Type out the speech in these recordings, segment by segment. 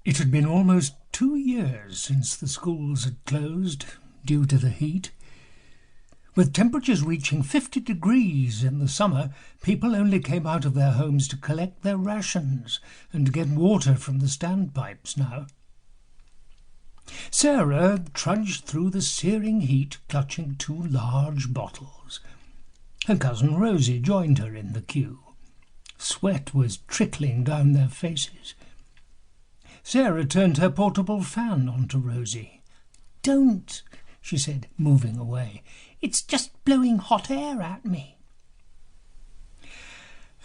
It had been almost 2 years since the schools had closed due to the heat. With temperatures reaching 50 degrees in the summer, people only came out of their homes to collect their rations and to get water from the standpipes now. Sarah trudged through the searing heat, clutching 2 large bottles. Her cousin Rosie joined her in the queue. Sweat was trickling down their faces. Sarah turned her portable fan onto Rosie. "Don't," she said, moving away. "It's just blowing hot air at me."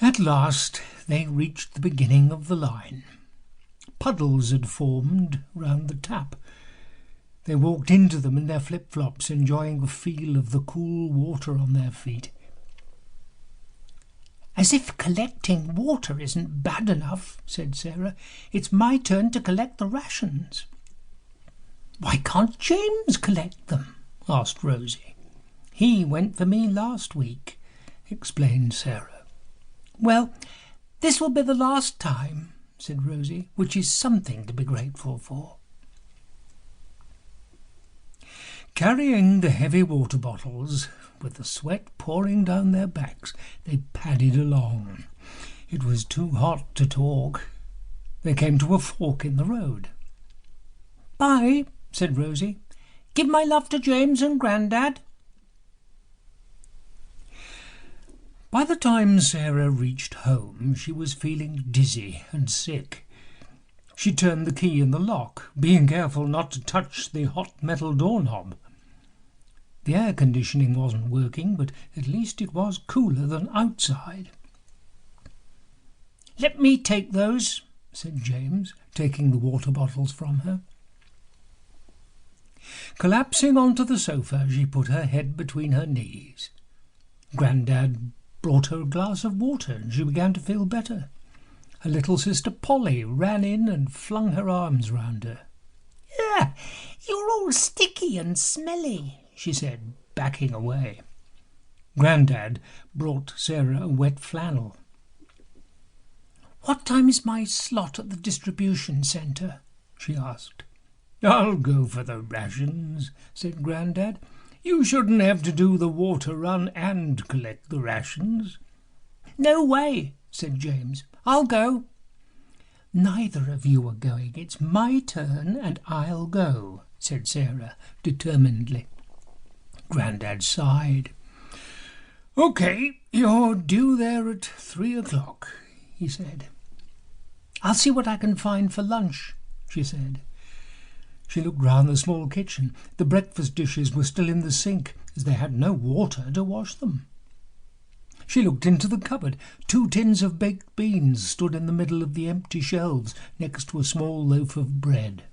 At last they reached the beginning of the line. Puddles had formed round the tap. They walked into them in their flip-flops, enjoying the feel of the cool water on their feet. "As if collecting water isn't bad enough," said Sarah. "It's my turn to collect the rations." "Why can't James collect them?" asked Rosie. "He went for me last week," explained Sarah. "Well, this will be the last time," said Rosie, which is something to be grateful for. Carrying the heavy water bottles, with the sweat pouring down their backs, they padded along. It was too hot to talk. They came to a fork in the road. "Bye," said Rosie. "Give my love to James and Granddad." By the time Sarah reached home, she was feeling dizzy and sick. She turned the key in the lock, being careful not to touch the hot metal doorknob. The air conditioning wasn't working, but at least it was cooler than outside. "Let me take those," said James, taking the water bottles from her. Collapsing onto the sofa, she put her head between her knees. Granddad brought her a glass of water, and she began to feel better. Her little sister Polly ran in and flung her arms round her. "Yeah, you're all sticky and smelly," she said, backing away. Granddad brought Sarah a wet flannel. "What time is my slot at the distribution centre?" she asked. "I'll go for the rations," said Granddad. "You shouldn't have to do the water run and collect the rations." "No way," said James. "I'll go." "Neither of you are going. It's my turn and I'll go," said Sarah determinedly. Granddad sighed. "OK, you're due there at 3 o'clock, he said. "I'll see what I can find for lunch," she said. She looked round the small kitchen. The breakfast dishes were still in the sink, as they had no water to wash them. She looked into the cupboard. 2 tins of baked beans stood in the middle of the empty shelves, next to a small loaf of bread.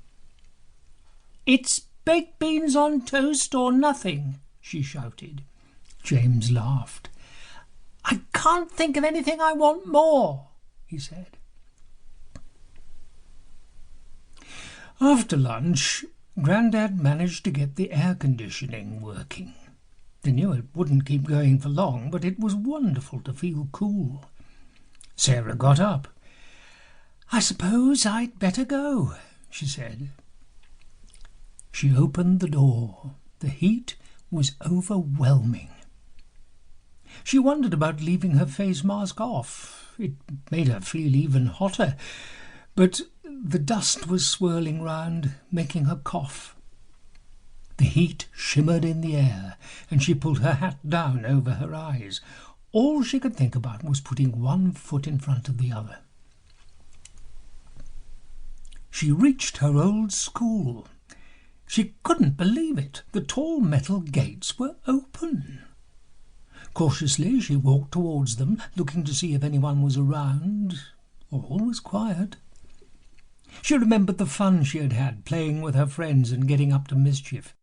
"It's baked beans on toast or nothing," she shouted. James laughed. "I can't think of anything I want more," he said. After lunch, Granddad managed to get the air conditioning working. They knew it wouldn't keep going for long, but it was wonderful to feel cool. Sarah got up. "I suppose I'd better go," she said. She opened the door. The heat was overwhelming. She wondered about leaving her face mask off. It made her feel even hotter, but the dust was swirling round, making her cough. The heat shimmered in the air, and she pulled her hat down over her eyes. All she could think about was putting one foot in front of the other. She reached her old school. She couldn't believe it. The tall metal gates were open. Cautiously she walked towards them, looking to see if anyone was around. All was quiet. She remembered the fun she had had playing with her friends and getting up to mischief.